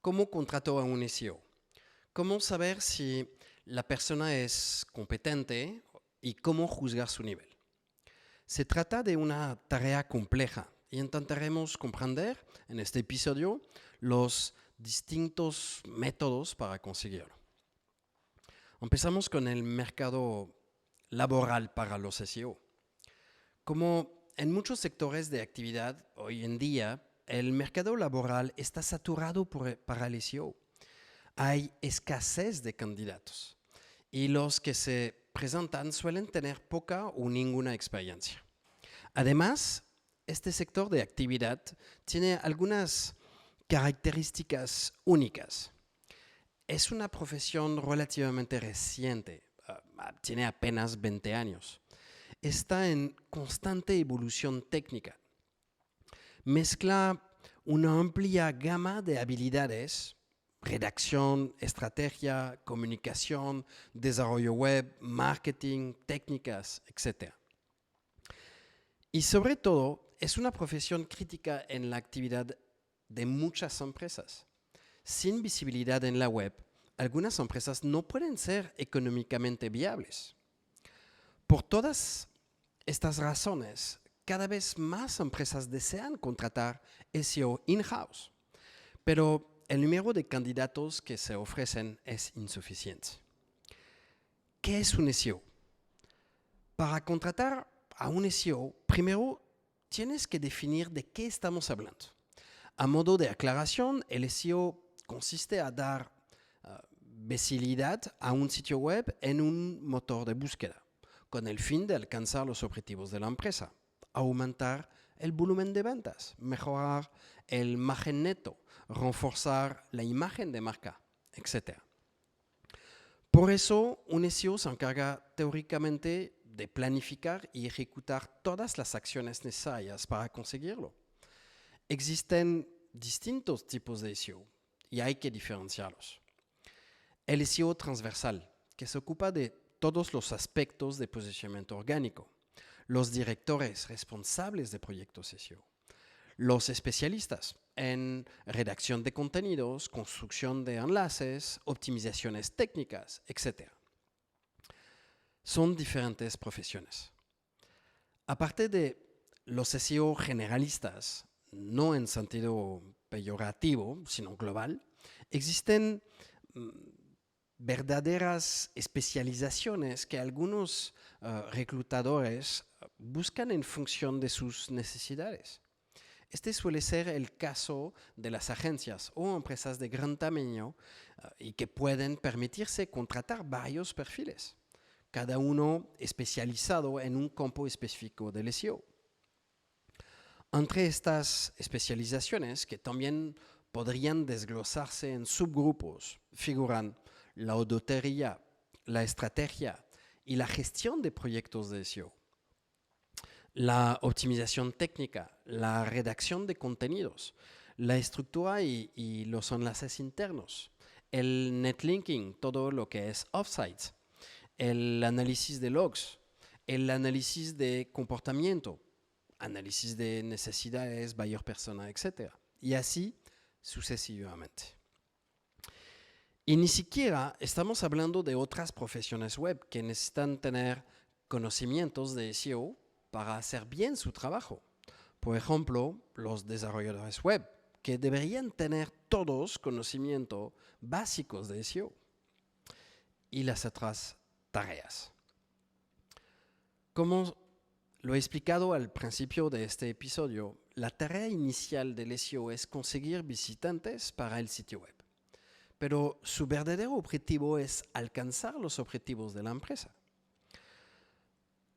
¿Cómo contrato a un SEO? ¿Cómo saber si la persona es competente y cómo juzgar su nivel? Se trata de una tarea compleja y intentaremos comprender en este episodio los distintos métodos para conseguirlo. Empezamos con el mercado laboral para los SEO. Como en muchos sectores de actividad hoy en día, el mercado laboral está saturado para el SEO. Hay escasez de candidatos y los que se presentan suelen tener poca o ninguna experiencia. Además, este sector de actividad tiene algunas características únicas. Es una profesión relativamente reciente, tiene apenas 20 años. Está en constante evolución técnica. Mezcla una amplia gama de habilidades: redacción, estrategia, comunicación, desarrollo web, marketing, técnicas, etc. Y sobre todo, es una profesión crítica en la actividad de muchas empresas. Sin visibilidad en la web, algunas empresas no pueden ser económicamente viables. Por todas estas razones, cada vez más empresas desean contratar SEO in-house, pero el número de candidatos que se ofrecen es insuficiente. ¿Qué es un SEO? Para contratar a un SEO, primero tienes que definir de qué estamos hablando. A modo de aclaración, el SEO consiste a dar visibilidad a un sitio web en un motor de búsqueda, con el fin de alcanzar los objetivos de la empresa, aumentar el volumen de ventas, mejorar el margen neto, reforzar la imagen de marca, etc. Por eso, un SEO se encarga teóricamente de planificar y ejecutar todas las acciones necesarias para conseguirlo. Existen distintos tipos de SEO y hay que diferenciarlos. El SEO transversal, que se ocupa de todos los aspectos de posicionamiento orgánico. Los directores responsables de proyectos SEO. Los especialistas en redacción de contenidos, construcción de enlaces, optimizaciones técnicas, etc. Son diferentes profesiones. Aparte de los SEO generalistas, no en sentido peyorativo, sino global, existen verdaderas especializaciones que algunos reclutadores buscan en función de sus necesidades. Este suele ser el caso de las agencias o empresas de gran tamaño y que pueden permitirse contratar varios perfiles, cada uno especializado en un campo específico del SEO. Entre estas especializaciones, que también podrían desglosarse en subgrupos, figuran la auditoría, la estrategia y la gestión de proyectos de SEO, la optimización técnica, la redacción de contenidos, la estructura y los enlaces internos, el netlinking, todo lo que es offsite, el análisis de logs, el análisis de comportamiento, análisis de necesidades, buyer persona, etc. Y así sucesivamente. Y ni siquiera estamos hablando de otras profesiones web que necesitan tener conocimientos de SEO para hacer bien su trabajo. Por ejemplo, los desarrolladores web, que deberían tener todos conocimientos básicos de SEO. Y las otras tareas. Como lo he explicado al principio de este episodio, la tarea inicial del SEO es conseguir visitantes para el sitio web. Pero su verdadero objetivo es alcanzar los objetivos de la empresa.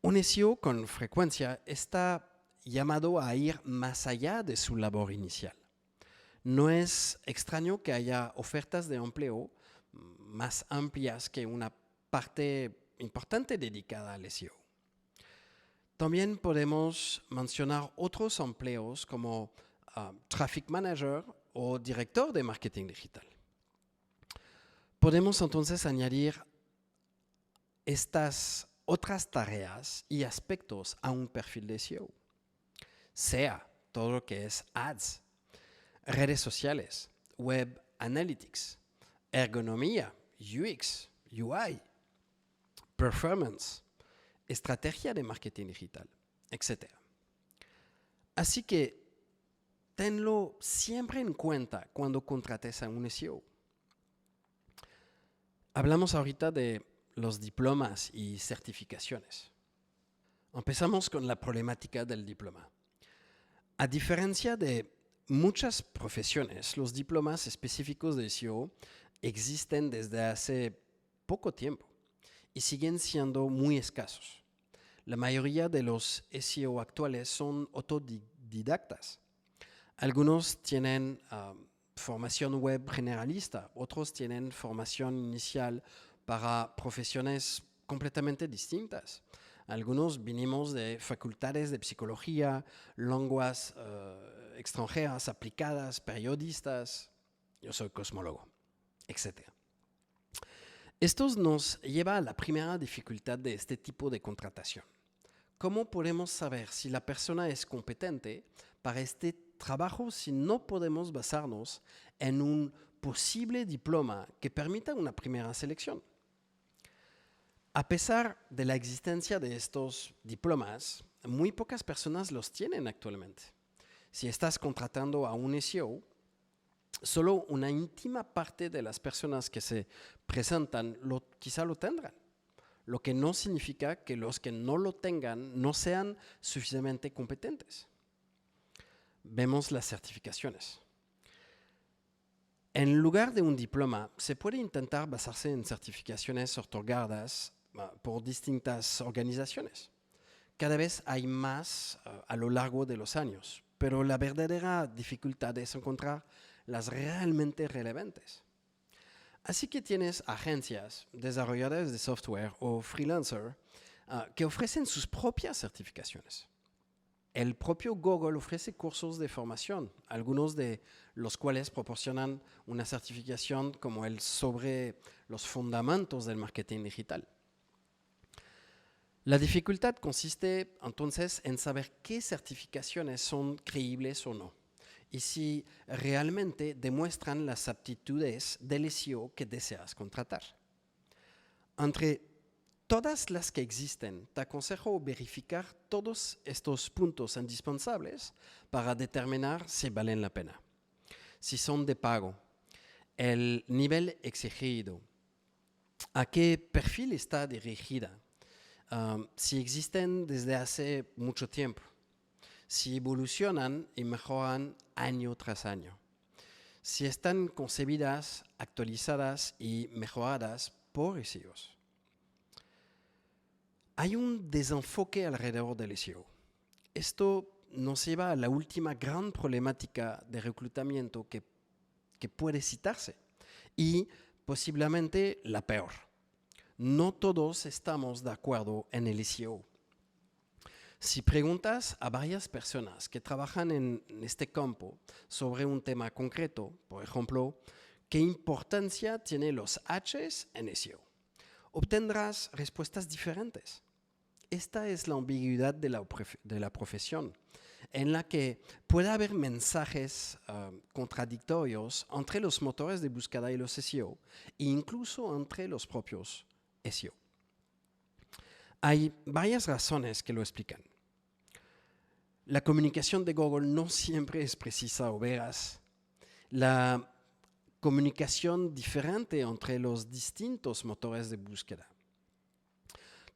Un SEO con frecuencia está llamado a ir más allá de su labor inicial. No es extraño que haya ofertas de empleo más amplias que una parte importante dedicada al SEO. También podemos mencionar otros empleos como Traffic Manager o Director de Marketing Digital. Podemos entonces añadir estas otras tareas y aspectos a un perfil de SEO, sea todo lo que es ads, redes sociales, web analytics, ergonomía, UX, UI, performance, estrategia de marketing digital, etc. Así que tenlo siempre en cuenta cuando contrates a un SEO. Hablamos ahorita de los diplomas y certificaciones. Empezamos con la problemática del diploma. A diferencia de muchas profesiones, los diplomas específicos de SEO existen desde hace poco tiempo y siguen siendo muy escasos. La mayoría de los SEO actuales son autodidactas. Algunos tienen formación web generalista, otros tienen formación inicial para profesiones completamente distintas. Algunos vinimos de facultades de psicología, lenguas extranjeras aplicadas, periodistas, yo soy cosmólogo, etc. Esto nos lleva a la primera dificultad de este tipo de contratación. ¿Cómo podemos saber si la persona es competente para este trabajo si no podemos basarnos en un posible diploma que permita una primera selección? A pesar de la existencia de estos diplomas, muy pocas personas los tienen actualmente. Si estás contratando a un SEO, solo una ínfima parte de las personas que se presentan quizá lo tendrán, lo que no significa que los que no lo tengan no sean suficientemente competentes. Vemos las certificaciones. En lugar de un diploma, se puede intentar basarse en certificaciones otorgadas por distintas organizaciones. Cada vez hay más a lo largo de los años, pero la verdadera dificultad es encontrar las realmente relevantes. Así que tienes agencias, desarrolladores de software o freelancers que ofrecen sus propias certificaciones. El propio Google ofrece cursos de formación, algunos de los cuales proporcionan una certificación como el sobre los fundamentos del marketing digital. La dificultad consiste entonces en saber qué certificaciones son creíbles o no y si realmente demuestran las aptitudes del SEO que deseas contratar. Entre todas las que existen, te aconsejo verificar todos estos puntos indispensables para determinar si valen la pena. Si son de pago, el nivel exigido, a qué perfil está dirigida, si existen desde hace mucho tiempo, si evolucionan y mejoran año tras año, si están concebidas, actualizadas y mejoradas por SEOs. Hay un desenfoque alrededor del SEO. Esto nos lleva a la última gran problemática de reclutamiento que puede citarse y posiblemente la peor. No todos estamos de acuerdo en el SEO. Si preguntas a varias personas que trabajan en este campo sobre un tema concreto, por ejemplo, ¿qué importancia tienen los H's en SEO? Obtendrás respuestas diferentes. Esta es la ambigüedad de la profesión, en la que puede haber mensajes contradictorios entre los motores de búsqueda y los SEO, e incluso entre los propios SEO. Hay varias razones que lo explican. La comunicación de Google no siempre es precisa o veraz. La comunicación diferente entre los distintos motores de búsqueda.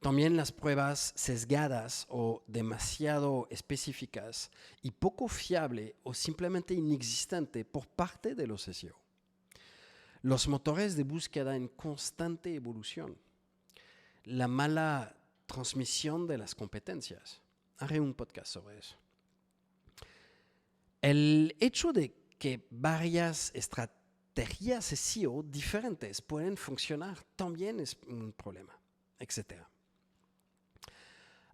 También las pruebas sesgadas o demasiado específicas y poco fiable o simplemente inexistente por parte de los SEO. Los motores de búsqueda en constante evolución. La mala transmisión de las competencias. Haré un podcast sobre eso. El hecho de que varias estrategias SEO diferentes pueden funcionar también es un problema, etc.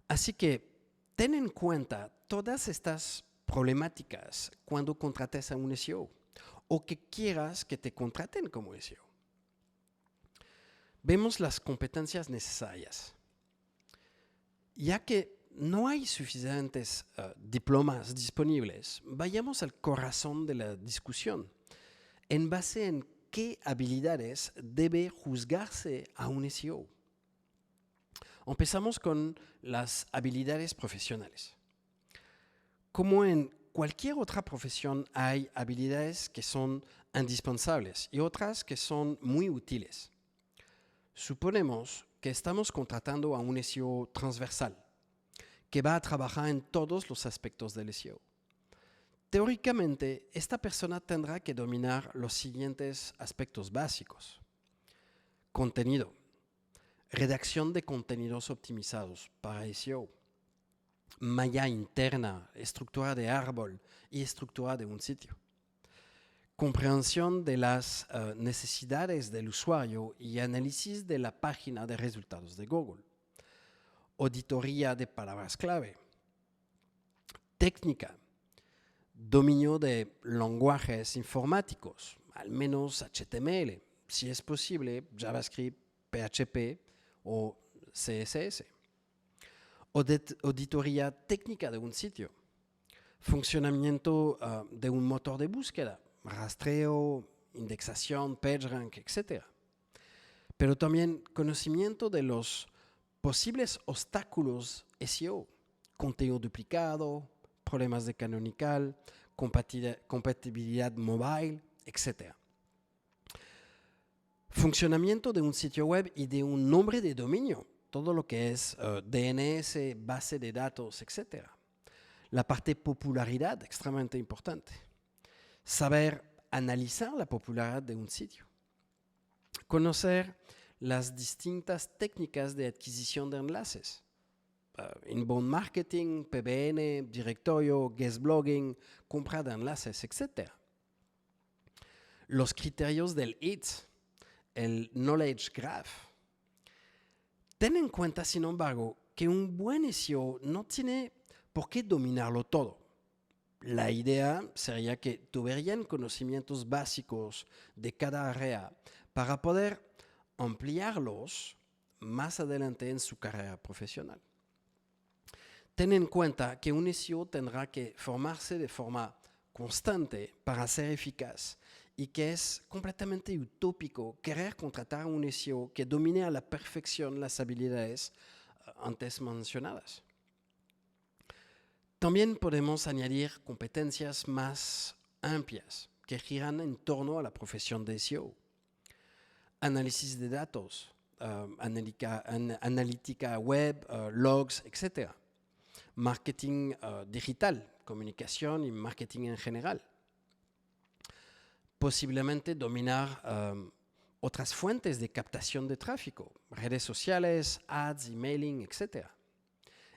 Así que ten en cuenta todas estas problemáticas cuando contrates a un SEO o que quieras que te contraten como SEO. Vemos las competencias necesarias. Ya que no hay suficientes diplomas disponibles, vayamos al corazón de la discusión. ¿En base en qué habilidades debe juzgarse a un SEO. Empezamos con las habilidades profesionales. Como en cualquier otra profesión, hay habilidades que son indispensables y otras que son muy útiles. Suponemos que estamos contratando a un SEO transversal, que va a trabajar en todos los aspectos del SEO. Teóricamente, esta persona tendrá que dominar los siguientes aspectos básicos: contenido, redacción de contenidos optimizados para SEO, malla interna, estructura de árbol y estructura de un sitio, comprensión de las necesidades del usuario y análisis de la página de resultados de Google, auditoría de palabras clave, técnica, dominio de lenguajes informáticos, al menos HTML, si es posible JavaScript, PHP o CSS. Auditoría técnica de un sitio, funcionamiento de un motor de búsqueda, rastreo, indexación, PageRank, etc. Pero también conocimiento de los posibles obstáculos SEO, contenido duplicado, problemas de canonical, compatibilidad mobile, etc. Funcionamiento de un sitio web y de un nombre de dominio, todo lo que es DNS, base de datos, etc. La parte popularidad, extremadamente importante. Saber analizar la popularidad de un sitio. Conocer las distintas técnicas de adquisición de enlaces. Inbound marketing, PBN, directorio, guest blogging, compra de enlaces, etc. Los criterios del IT, el knowledge graph. Ten en cuenta, sin embargo, que un buen SEO no tiene por qué dominarlo todo. La idea sería que tuvieran conocimientos básicos de cada área para poder ampliarlos más adelante en su carrera profesional. Ten en cuenta que un SEO tendrá que formarse de forma constante para ser eficaz y que es completamente utópico querer contratar a un SEO que domine a la perfección las habilidades antes mencionadas. También podemos añadir competencias más amplias que giran en torno a la profesión de SEO. Análisis de datos, analítica web, logs, etc. Marketing digital, comunicación y marketing en general. Posiblemente dominar otras fuentes de captación de tráfico, redes sociales, ads, emailing, etc.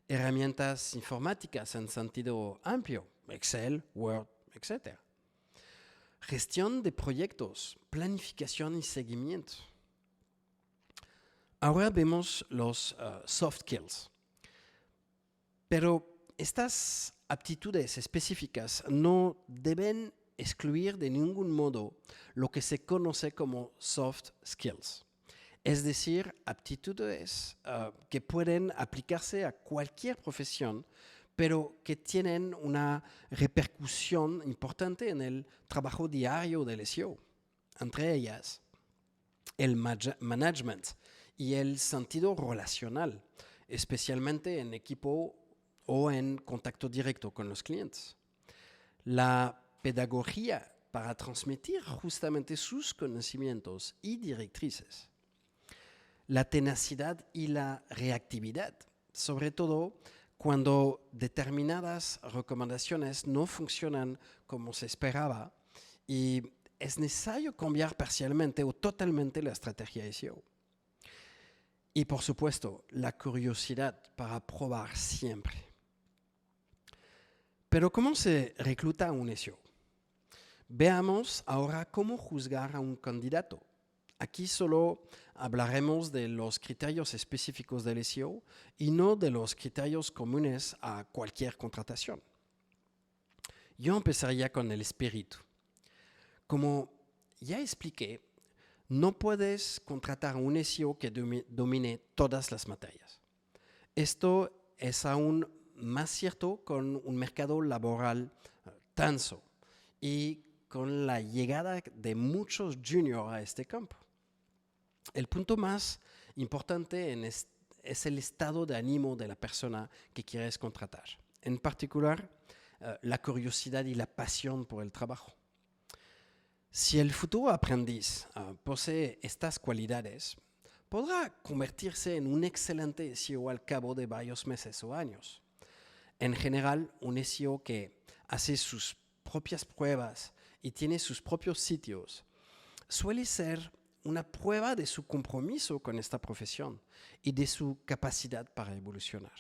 Herramientas informáticas en sentido amplio, Excel, Word, etc. Gestión de proyectos, planificación y seguimiento. Ahora vemos los soft skills. Pero estas aptitudes específicas no deben excluir de ningún modo lo que se conoce como soft skills. Es decir, aptitudes que pueden aplicarse a cualquier profesión, pero que tienen una repercusión importante en el trabajo diario del SEO. Entre ellas, el management y el sentido relacional, especialmente en equipo o en contacto directo con los clientes. La pedagogía para transmitir justamente sus conocimientos y directrices. La tenacidad y la reactividad, sobre todo cuando determinadas recomendaciones no funcionan como se esperaba y es necesario cambiar parcialmente o totalmente la estrategia SEO. Y por supuesto, la curiosidad para probar siempre. Pero ¿cómo se recluta a un SEO? Veamos ahora cómo juzgar a un candidato. Aquí solo hablaremos de los criterios específicos del SEO y no de los criterios comunes a cualquier contratación. Yo empezaría con el espíritu. Como ya expliqué, no puedes contratar a un SEO que domine todas las materias. Esto es aún más cierto con un mercado laboral tenso y con la llegada de muchos juniors a este campo. El punto más importante es el estado de ánimo de la persona que quieres contratar. En particular, la curiosidad y la pasión por el trabajo. Si el futuro aprendiz posee estas cualidades, podrá convertirse en un excelente SEO al cabo de varios meses o años. En general, un SEO que hace sus propias pruebas y tiene sus propios sitios suele ser una prueba de su compromiso con esta profesión y de su capacidad para evolucionar.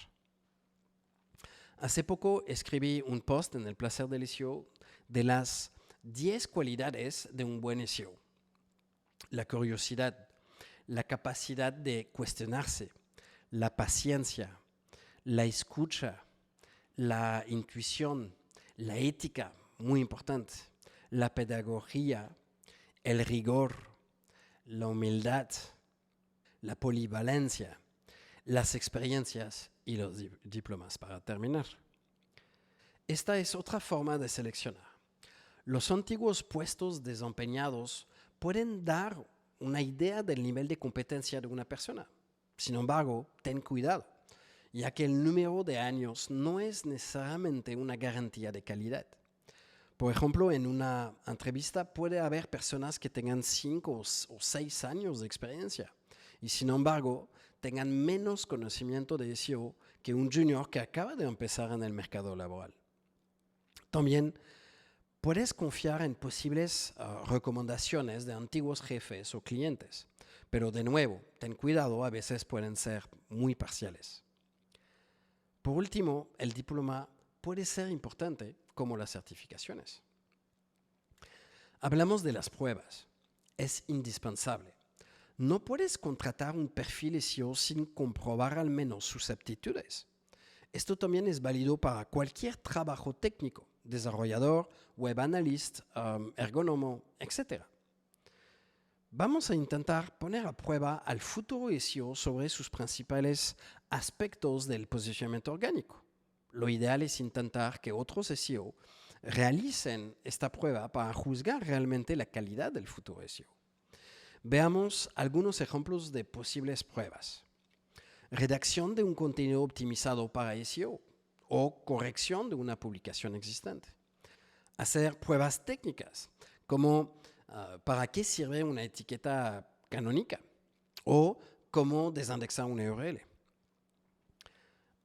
Hace poco escribí un post en El Placer del SEO de las 10 cualidades de un buen SEO. La curiosidad, la capacidad de cuestionarse, la paciencia, la escucha, la intuición, la ética, muy importante, la pedagogía, el rigor, la humildad, la polivalencia, las experiencias y los diplomas para terminar. Esta es otra forma de seleccionar. Los antiguos puestos desempeñados pueden dar una idea del nivel de competencia de una persona. Sin embargo, ten cuidado, ya que el número de años no es necesariamente una garantía de calidad. Por ejemplo, en una entrevista puede haber personas que tengan 5 o 6 años de experiencia y sin embargo tengan menos conocimiento de SEO que un junior que acaba de empezar en el mercado laboral. También puedes confiar en posibles recomendaciones de antiguos jefes o clientes, pero de nuevo, ten cuidado, a veces pueden ser muy parciales. Por último, el diploma puede ser importante como las certificaciones. Hablamos de las pruebas. Es indispensable. No puedes contratar un perfil SEO sin comprobar al menos sus aptitudes. Esto también es válido para cualquier trabajo técnico, desarrollador, web analyst, ergónomo, etc. Vamos a intentar poner a prueba al futuro SEO sobre sus principales aspectos del posicionamiento orgánico. Lo ideal es intentar que otros SEO realicen esta prueba para juzgar realmente la calidad del futuro SEO. Veamos algunos ejemplos de posibles pruebas. Redacción de un contenido optimizado para SEO o corrección de una publicación existente. Hacer pruebas técnicas, como para qué sirve una etiqueta canónica o cómo desindexar una URL.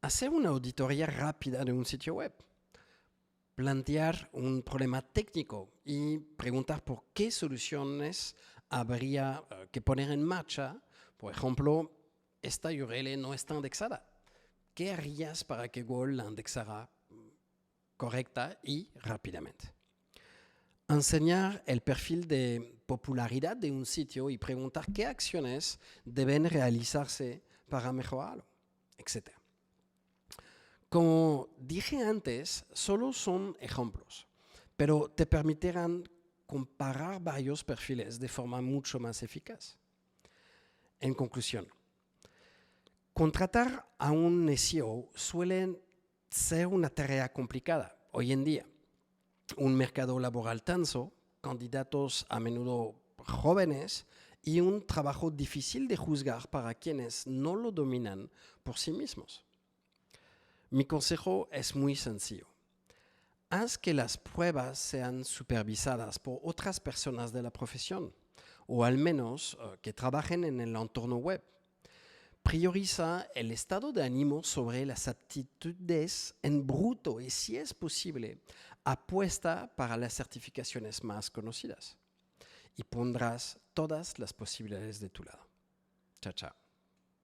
Hacer una auditoría rápida de un sitio web. Plantear un problema técnico y preguntar por qué soluciones habría que poner en marcha. Por ejemplo, esta URL no está indexada. ¿Qué harías para que Google la indexara correcta y rápidamente? Enseñar el perfil de popularidad de un sitio y preguntar qué acciones deben realizarse para mejorarlo, etc. Como dije antes, solo son ejemplos, pero te permitirán comparar varios perfiles de forma mucho más eficaz. En conclusión, contratar a un SEO suele ser una tarea complicada hoy en día. Un mercado laboral tenso, candidatos a menudo jóvenes y un trabajo difícil de juzgar para quienes no lo dominan por sí mismos. Mi consejo es muy sencillo. Haz que las pruebas sean supervisadas por otras personas de la profesión, o al menos que trabajen en el entorno web. Prioriza el estado de ánimo sobre las aptitudes en bruto y, si es posible, apuesta para las certificaciones más conocidas. Y pondrás todas las posibilidades de tu lado. Chao, chao.